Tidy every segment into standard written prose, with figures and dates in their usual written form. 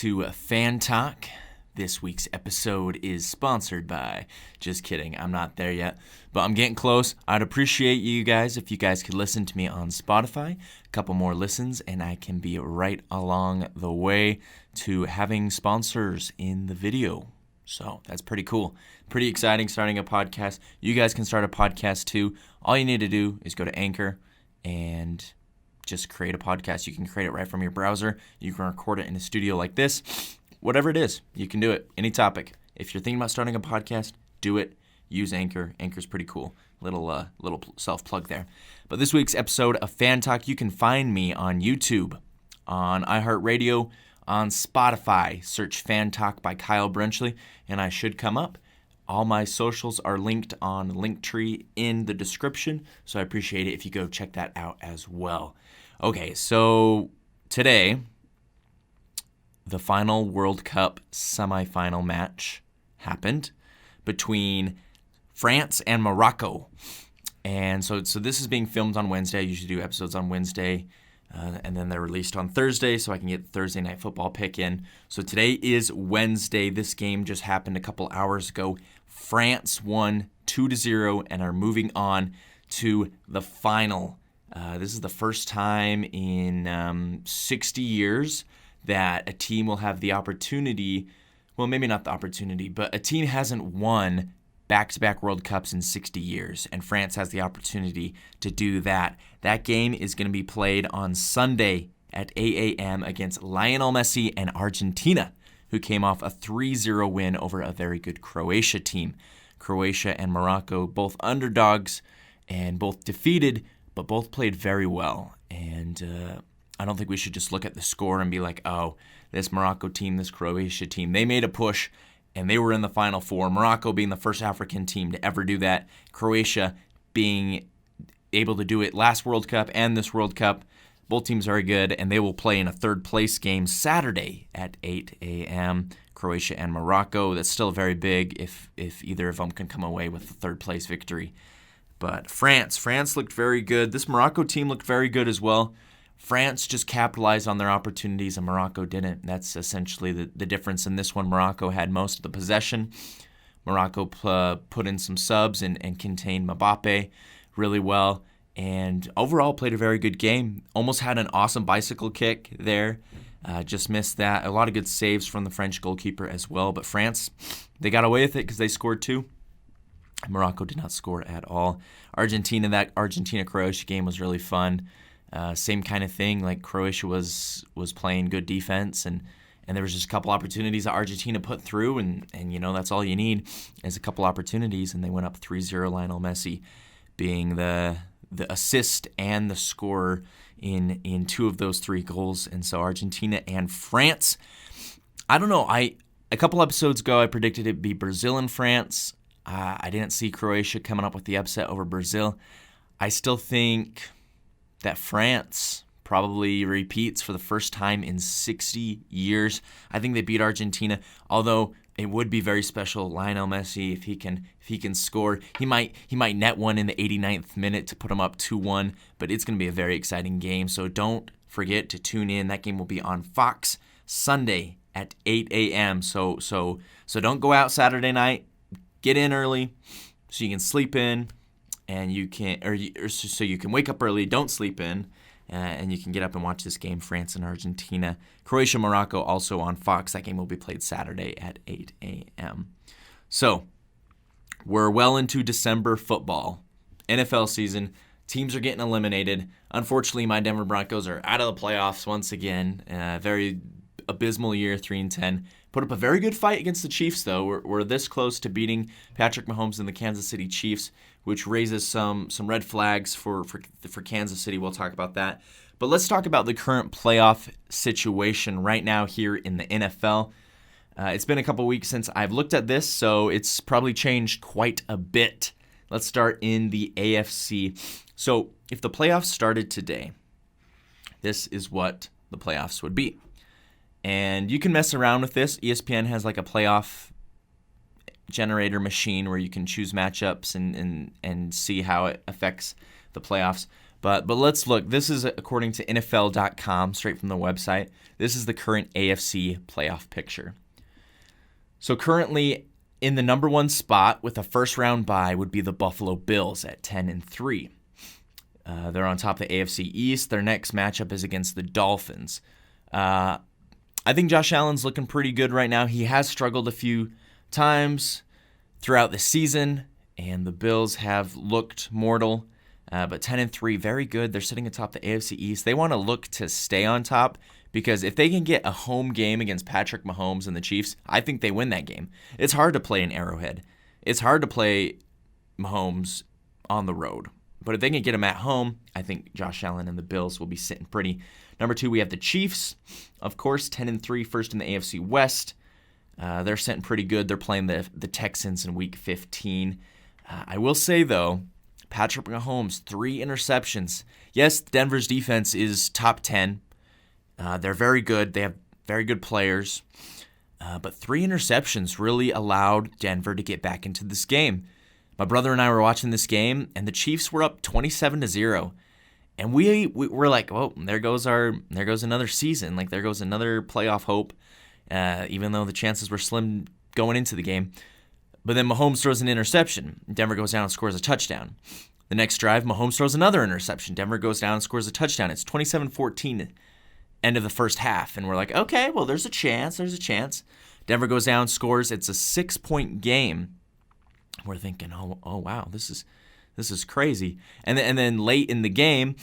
to Fan Talk. This week's episode is sponsored by, just kidding, I'm not there yet, but I'm getting close. I'd appreciate you guys if you guys could listen to me on Spotify. A couple more listens and I can be right along the way to having sponsors in the video. So that's pretty cool. Pretty exciting starting a podcast. You guys can start a podcast too. All you need to do is go to Anchor and just create a podcast. You can create it right from your browser. You can record it in a studio like this. Whatever it is, you can do it. Any topic. If you're thinking about starting a podcast, do it. Use Anchor. Anchor's pretty cool. Little self-plug there. But this week's episode of Fan Talk, you can find me on YouTube, on iHeartRadio, on Spotify. Search Fan Talk by Kyle Brenchley, and I should come up. All my socials are linked on Linktree in the description, so I appreciate it if you go check that out as well. Okay, so today, the final World Cup semifinal match happened between France and Morocco. And so this is being filmed on Wednesday. I usually do episodes on Wednesday, and then they're released on Thursday so I can get the Thursday Night Football pick in. So today is Wednesday. This game just happened a couple hours ago. France won 2-0 and are moving on to the final. This is the first time in 60 years that a team will have the opportunity, well, maybe not the opportunity, but a team hasn't won back-to-back World Cups in 60 years, and France has the opportunity to do that. That game is going to be played on Sunday at 8 a.m. against Lionel Messi and Argentina, who came off a 3-0 win over a very good Croatia team. Croatia and Morocco, both underdogs and both defeated, but both played very well. And I don't think we should just look at the score and be like, oh, this Morocco team, this Croatia team, they made a push and they were in the Final Four. Morocco being the first African team to ever do that. Croatia being able to do it last World Cup and this World Cup. Both teams are very good, and they will play in a third-place game Saturday at 8 a.m. Croatia and Morocco. That's still very big if either of them can come away with a third-place victory. But France looked very good. This Morocco team looked very good as well. France just capitalized on their opportunities and Morocco didn't. That's essentially the difference in this one. Morocco had most of the possession. Morocco put in some subs and contained Mbappe really well. And overall played a very good game. Almost had an awesome bicycle kick there. Just missed that. A lot of good saves from the French goalkeeper as well. But France, they got away with it because they scored two. Morocco did not score at all. That Argentina-Croatia game was really fun. Same kind of thing, like Croatia was playing good defense, and there was just a couple opportunities that Argentina put through, and that's all you need is a couple opportunities, and they went up 3-0, Lionel Messi being the assist and the scorer in two of those three goals. And so Argentina and France, I don't know, a couple episodes ago I predicted it'd be Brazil and France. I didn't see Croatia coming up with the upset over Brazil. I still think that France probably repeats for the first time in 60 years. I think they beat Argentina, although it would be very special. Lionel Messi, if he can score, he might net one in the 89th minute to put him up 2-1, but it's going to be a very exciting game. So don't forget to tune in. That game will be on Fox Sunday at 8 a.m. So don't go out Saturday night. Get in early so you can sleep in. And you can, so you can wake up early, don't sleep in, and you can get up and watch this game, France and Argentina. Croatia, Morocco, also on Fox. That game will be played Saturday at 8 a.m. So, we're well into December football. NFL season. Teams are getting eliminated. Unfortunately, my Denver Broncos are out of the playoffs once again. Very abysmal year, 3-10. Put up a very good fight against the Chiefs, though. We're this close to beating Patrick Mahomes and the Kansas City Chiefs, which raises some red flags for Kansas City. We'll talk about that. But let's talk about the current playoff situation right now here in the NFL. It's been a couple weeks since I've looked at this, so it's probably changed quite a bit. Let's start in the AFC. So if the playoffs started today, this is what the playoffs would be. And you can mess around with this. ESPN has like a playoff generator machine where you can choose matchups and see how it affects the playoffs. But let's look. This is according to NFL.com, straight from the website. This is the current AFC playoff picture. So currently in the number one spot with a first-round bye would be the Buffalo Bills at 10-3. They're on top of the AFC East. Their next matchup is against the Dolphins. I think Josh Allen's looking pretty good right now. He has struggled a few times throughout the season, and the Bills have looked mortal. But 10-3, very good. They're sitting atop the AFC East. They want to look to stay on top because if they can get a home game against Patrick Mahomes and the Chiefs, I think they win that game. It's hard to play in Arrowhead. It's hard to play Mahomes on the road. But if they can get him at home, I think Josh Allen and the Bills will be sitting pretty. Number 2, we have the Chiefs. Of course, 10-3, first in the AFC West. They're sitting pretty good. They're playing the Texans in Week 15. I will say, though, Patrick Mahomes, 3 interceptions. Yes, Denver's defense is top 10. They're very good. They have very good players. But 3 interceptions really allowed Denver to get back into this game. My brother and I were watching this game, and the Chiefs were up 27-0. And we were like, "Oh, there goes another season. Like there goes another playoff hope." Even though the chances were slim going into the game. But then Mahomes throws an interception. Denver goes down and scores a touchdown. The next drive, Mahomes throws another interception. Denver goes down and scores a touchdown. It's 27-14, end of the first half. And we're like, okay, well, there's a chance. Denver goes down, scores. It's a 6-point game. We're thinking, oh wow, this is crazy. And then late in the game,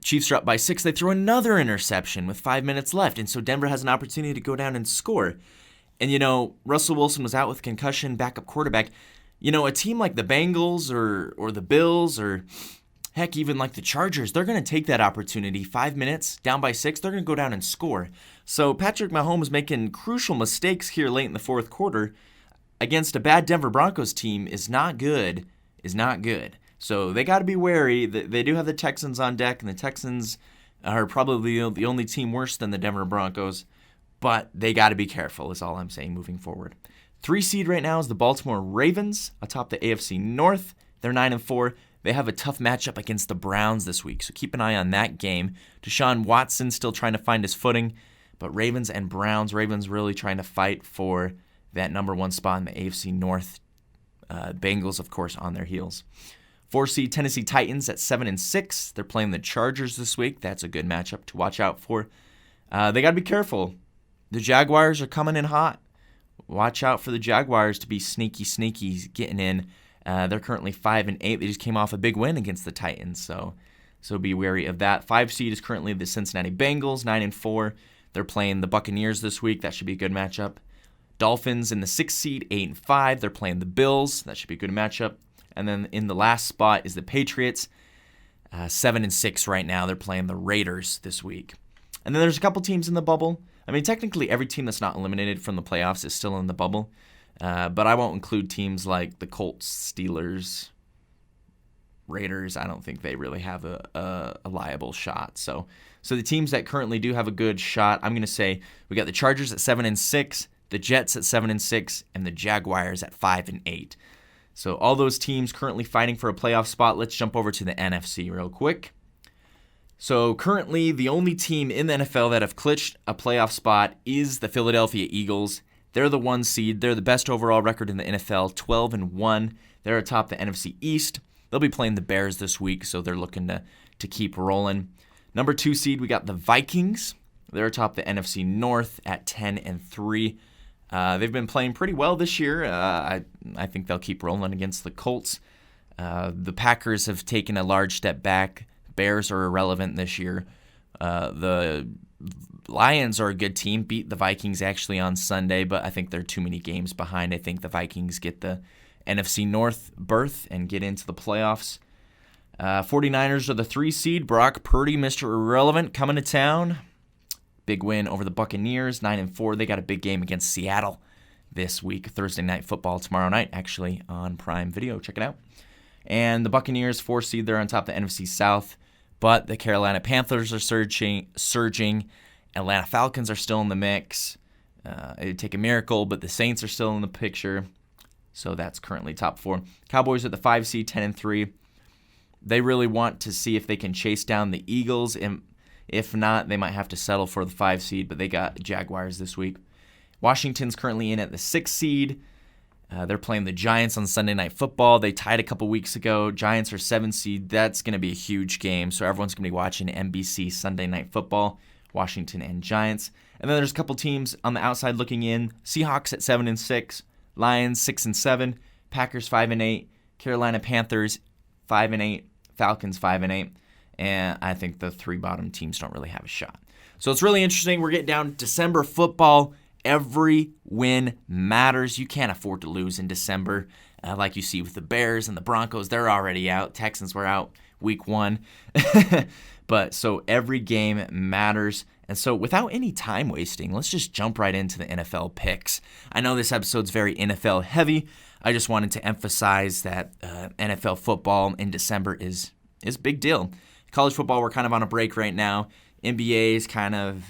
Chiefs are up by 6. They throw another interception with 5 minutes left. And so Denver has an opportunity to go down and score. And, Russell Wilson was out with concussion, backup quarterback. A team like the Bengals or the Bills or, heck, even like the Chargers, they're going to take that opportunity. 5 minutes, down by 6, they're going to go down and score. So Patrick Mahomes making crucial mistakes here late in the fourth quarter against a bad Denver Broncos team is not good. So they got to be wary. They do have the Texans on deck, and the Texans are probably the only team worse than the Denver Broncos. But they got to be careful is all I'm saying moving forward. 3 seed right now is the Baltimore Ravens atop the AFC North. They're 9-4. They have a tough matchup against the Browns this week, so keep an eye on that game. Deshaun Watson still trying to find his footing, but Ravens and Browns, Ravens really trying to fight for that number 1 spot in the AFC North. Bengals, of course, on their heels. 4 seed Tennessee Titans at 7-6. They're playing the Chargers this week. That's a good matchup to watch out for. They got to be careful. The Jaguars are coming in hot. Watch out for the Jaguars to be sneaky getting in. They're currently 5-8. They just came off a big win against the Titans, so be wary of that. 5 seed is currently the Cincinnati Bengals, 9-4. They're playing the Buccaneers this week. That should be a good matchup. Dolphins in the 6th seed, 8-5. They're playing the Bills. That should be a good matchup. And then in the last spot is the Patriots, 7-6 right now. They're playing the Raiders this week. And then there's a couple teams in the bubble. I mean, technically every team that's not eliminated from the playoffs is still in the bubble. But I won't include teams like the Colts, Steelers, Raiders. I don't think they really have a liable shot. So the teams that currently do have a good shot, I'm going to say we got the Chargers at 7-6, the Jets at 7-6, and the Jaguars at 5-8. So all those teams currently fighting for a playoff spot. Let's jump over to the NFC real quick. So currently the only team in the NFL that have clinched a playoff spot is the Philadelphia Eagles. They're the 1 seed. They're the best overall record in the NFL, 12-1. They're atop the NFC East. They'll be playing the Bears this week, so they're looking to keep rolling. Number 2 seed, we got the Vikings. They're atop the NFC North at 10-3. They've been playing pretty well this year. I think they'll keep rolling against the Colts. The Packers have taken a large step back. Bears are irrelevant this year. The Lions are a good team, beat the Vikings actually on Sunday, but I think they're too many games behind. I think the Vikings get the NFC North berth and get into the playoffs. 49ers are the 3 seed. Brock Purdy, Mr. Irrelevant, coming to town. Big win over the Buccaneers, 9-4. They got a big game against Seattle this week. Thursday Night Football tomorrow night, actually, on Prime Video. Check it out. And the Buccaneers, 4 seed, they're on top of the NFC South. But the Carolina Panthers are surging. Atlanta Falcons are still in the mix. It'd take a miracle, but the Saints are still in the picture. So that's currently top 4. Cowboys at the 5 seed, 10-3. They really want to see if they can chase down the Eagles, and if not, they might have to settle for the 5 seed, but they got Jaguars this week. Washington's currently in at the 6 seed. They're playing the Giants on Sunday Night Football. They tied a couple weeks ago. Giants are 7 seed. That's going to be a huge game, so everyone's going to be watching NBC Sunday Night Football, Washington and Giants. And then there's a couple teams on the outside looking in. Seahawks at 7-6, Lions 6-7, Packers 5-8, Carolina Panthers 5-8, Falcons 5-8, and I think the 3 bottom teams don't really have a shot. So it's really interesting. We're getting down to December football. Every win matters. You can't afford to lose in December, like you see with the Bears and the Broncos. They're already out. Texans were out week 1. But so every game matters. And so without any time wasting, let's just jump right into the NFL picks. I know this episode's very NFL heavy. I just wanted to emphasize that NFL football in December is a big deal. College football, we're kind of on a break right now. NBA is kind of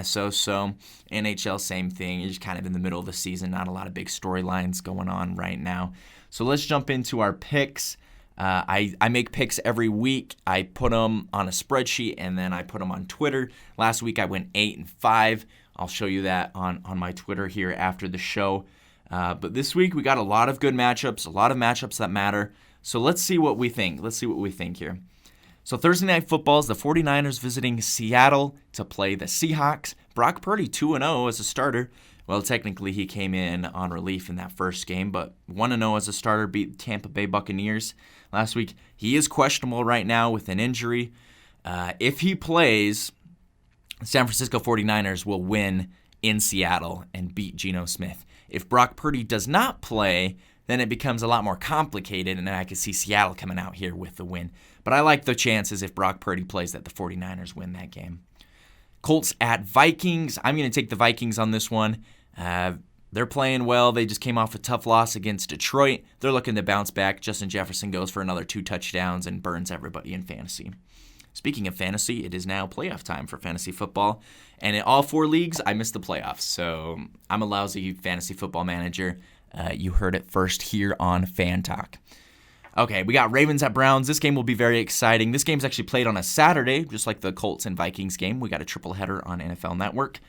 so-so. NHL, same thing. You're just kind of in the middle of the season. Not a lot of big storylines going on right now. So let's jump into our picks. I make picks every week. I put them on a spreadsheet, and then I put them on Twitter. Last week I went 8-5. I'll show you that on my Twitter here after the show. But this week we got a lot of good matchups, a lot of matchups that matter. So let's see what we think. Let's see what we think here. So Thursday Night Football is the 49ers visiting Seattle to play the Seahawks. Brock Purdy 2-0 as a starter. Well, technically he came in on relief in that first game, but 1-0 as a starter, beat Tampa Bay Buccaneers last week. He is questionable right now with an injury. If he plays, San Francisco 49ers will win in Seattle and beat Geno Smith. If Brock Purdy does not play, then it becomes a lot more complicated, and then I could see Seattle coming out here with the win. But I like the chances if Brock Purdy plays that the 49ers win that game. Colts at Vikings. I'm going to take the Vikings on this one. They're playing well. They just came off a tough loss against Detroit. They're looking to bounce back. Justin Jefferson goes for another 2 touchdowns and burns everybody in fantasy. Speaking of fantasy, it is now playoff time for fantasy football. And in all 4 leagues, I missed the playoffs. So I'm a lousy fantasy football manager. You heard it first here on Fan Talk. Okay, we got Ravens at Browns. This game will be very exciting. This game's actually played on a Saturday, just like the Colts and Vikings game. We got a triple header on NFL Network.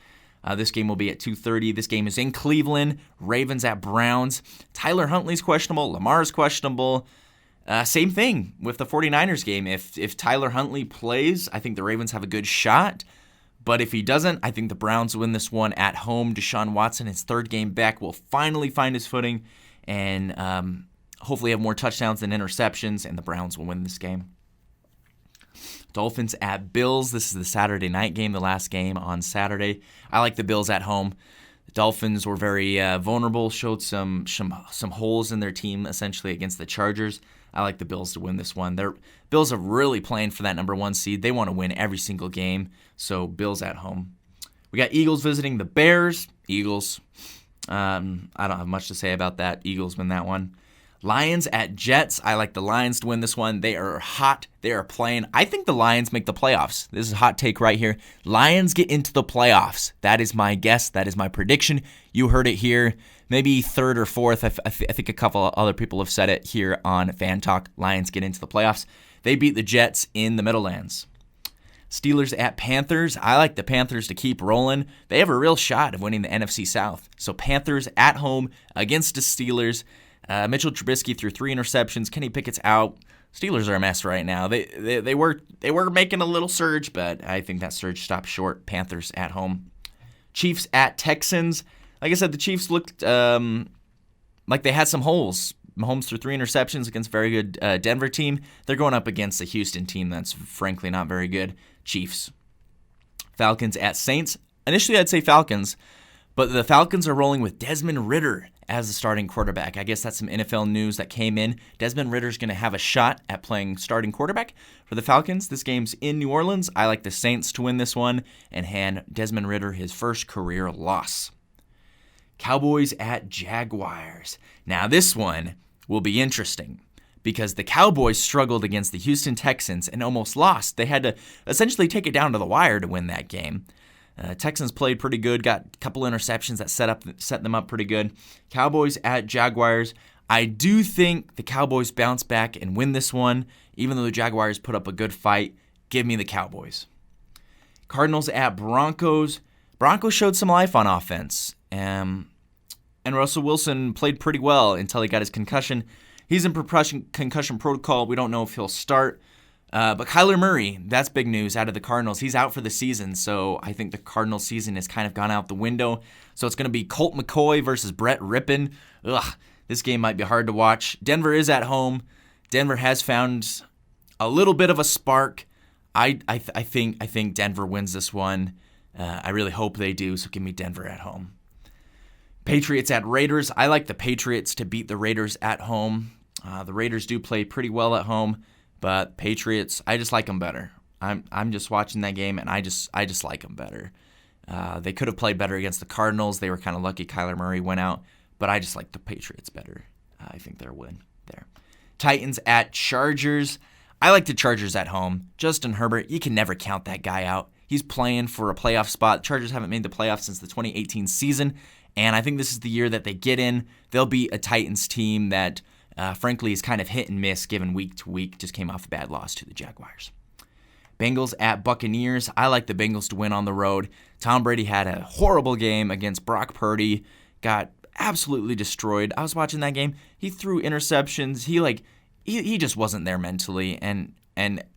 This game will be at 2:30. This game is in Cleveland. Ravens at Browns. Tyler Huntley's questionable. Lamar's questionable. Same thing with the 49ers game. If Tyler Huntley plays, I think the Ravens have a good shot. But if he doesn't, I think the Browns win this one at home. Deshaun Watson, his 3rd game back, will finally find his footing and hopefully have more touchdowns than interceptions, and the Browns will win this game. Dolphins at Bills. This is the Saturday night game, the last game on Saturday. I like the Bills at home. The Dolphins were very vulnerable, showed some holes in their team essentially against the Chargers. I like the Bills to win this one. Their Bills are really playing for that number 1 seed. They want to win every single game, so Bills at home. We got Eagles visiting the Bears. Eagles. I don't have much to say about that. Eagles win that one. Lions at Jets. I like the Lions to win this one. They are hot. They are playing. I think the Lions make the playoffs. This is a hot take right here. Lions get into the playoffs. That is my guess. That is my prediction. You heard it here. Maybe 3rd or 4th. I think a couple other people have said it here on Fan Talk. Lions get into the playoffs. They beat the Jets in the Meadowlands. Steelers at Panthers. I like the Panthers to keep rolling. They have a real shot of winning the NFC South. So Panthers at home against the Steelers. Mitchell Trubisky threw 3 interceptions. Kenny Pickett's out. Steelers are a mess right now. They were making a little surge, but I think that surge stopped short. Panthers at home. Chiefs at Texans. Like I said, the Chiefs looked like they had some holes. Mahomes threw 3 interceptions against a very good Denver team. They're going up against a Houston team that's frankly not very good. Chiefs. Falcons at Saints. Initially, I'd say Falcons, but the Falcons are rolling with Desmond Ridder as the starting quarterback. I guess that's some NFL news that came in. Desmond Ridder's going to have a shot at playing starting quarterback for the Falcons. This game's in New Orleans. I like the Saints to win this one and hand Desmond Ridder his first career loss. Cowboys at Jaguars. Now this one will be interesting because the Cowboys struggled against the Houston Texans and almost lost. They had to essentially take it down to the wire to win that game. Texans played pretty good, got a couple interceptions that set them up pretty good. Cowboys at Jaguars. I do think the Cowboys bounce back and win this one, even though the Jaguars put up a good fight. Give me the Cowboys. Cardinals at Broncos. Broncos showed some life on offense. And Russell Wilson played pretty well until he got his concussion. He's in concussion protocol. We don't know if he'll start. But Kyler Murray, that's big news out of the Cardinals. He's out for the season, so I think the Cardinals season has kind of gone out the window. So it's going to be Colt McCoy versus Brett Rippon. Ugh, this game might be hard to watch. Denver is at home. Denver has found a little bit of a spark. I think Denver wins this one. I really hope they do, so give me Denver at home. Patriots at Raiders. I like the Patriots to beat the Raiders at home. The Raiders do play pretty well at home, but Patriots, I just like them better. I'm just watching that game, and I just like them better. They could have played better against the Cardinals. They were kind of lucky Kyler Murray went out, but I just like the Patriots better. I think they'll win there. Titans at Chargers. I like the Chargers at home. Justin Herbert, you can never count that guy out. He's playing for a playoff spot. Chargers haven't made the playoffs since the 2018 season, and I think this is the year that they get in. They'll be a Titans team that, frankly, is kind of hit and miss given week to week. Just came off a bad loss to the Jaguars. Bengals at Buccaneers. I like the Bengals to win on the road. Tom Brady had a horrible game against Brock Purdy. Got absolutely destroyed. I was watching that game. He threw interceptions. He just wasn't there mentally. And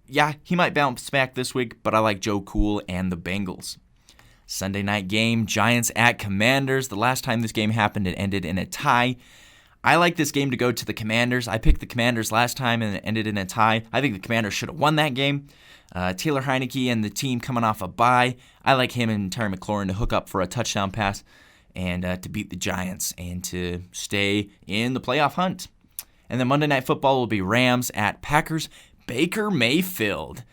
yeah, he might bounce back this week, but I like Joe Cool and the Bengals. Sunday night game, Giants at Commanders. The last time this game happened, it ended in a tie. I like this game to go to the Commanders. I picked the Commanders last time and it ended in a tie. I think the Commanders should have won that game. Taylor Heineke and the team coming off a bye. I like him and Terry McLaurin to hook up for a touchdown pass and to beat the Giants and to stay in the playoff hunt. And then Monday Night Football will be Rams at Packers. Baker Mayfield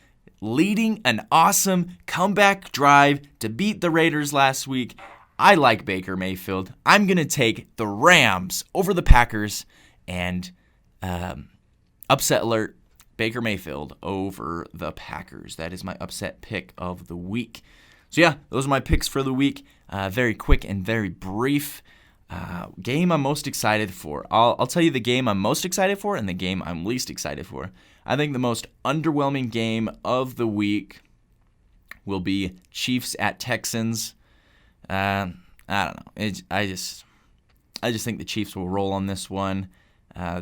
leading an awesome comeback drive to beat the Raiders last week. I like Baker Mayfield. I'm going to take the Rams over the Packers and upset alert, Baker Mayfield over the Packers. That is my upset pick of the week. So yeah, those are my picks for the week. Very quick and very brief. Game I'm most excited for. I'll tell you the game I'm most excited for and the game I'm least excited for. I think the most underwhelming game of the week will be Chiefs at Texans. I don't know. I just think the Chiefs will roll on this one.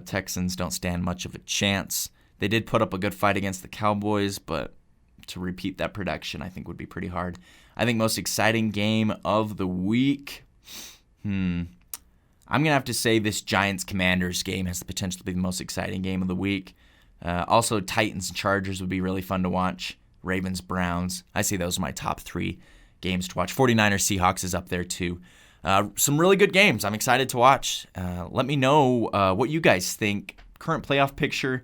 Texans don't stand much of a chance. They did put up a good fight against the Cowboys, but to repeat that production I think would be pretty hard. I think most exciting game of the week. I'm going to have to say this Giants-Commanders game has the potential to be the most exciting game of the week. Also, Titans and Chargers would be really fun to watch. Ravens-Browns. I say those are my top 3 games to watch. 49ers-Seahawks is up there too. Some really good games. I'm excited to watch. Let me know what you guys think. Current playoff picture.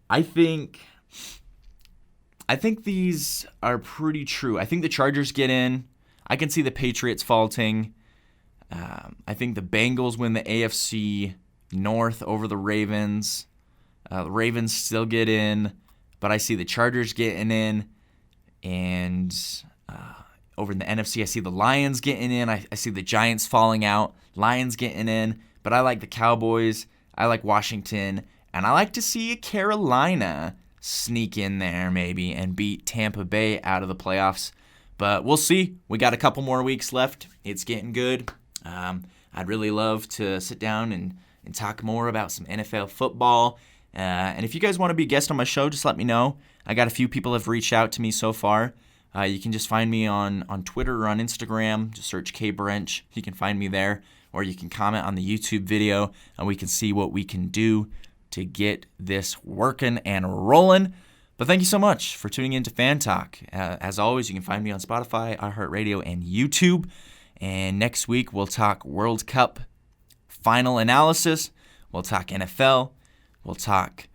I think these are pretty true. I think the Chargers get in. I can see the Patriots faulting. I think the Bengals win the AFC North over the Ravens. The Ravens still get in, but I see the Chargers getting in. And over in the NFC, I see the Lions getting in. I see the Giants falling out. Lions getting in. But I like the Cowboys. I like Washington. And I like to see Carolina sneak in there maybe and beat Tampa Bay out of the playoffs. But we'll see. We got a couple more weeks left. It's getting good. I'd really love to sit down and talk more about some NFL football. And if you guys want to be a guest on my show, just let me know. I got a few people have reached out to me so far. You can just find me on Twitter or on Instagram. Just search K Brench. You can find me there. Or you can comment on the YouTube video, and we can see what we can do to get this working and rolling. But thank you so much for tuning in to Fan Talk. As always, you can find me on Spotify, iHeartRadio, and YouTube. And next week, we'll talk World Cup final analysis. We'll talk NFL. We'll talk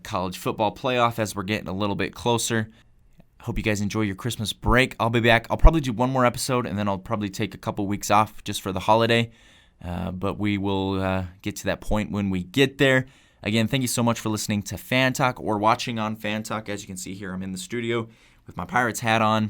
college football playoff as we're getting a little bit closer. Hope you guys enjoy your Christmas break. I'll be back. I'll probably do one more episode, and then I'll probably take a couple weeks off just for the holiday. But we will get to that point when we get there. Again, thank you so much for listening to Fan Talk or watching on Fan Talk. As you can see here, I'm in the studio with my Pirates hat on.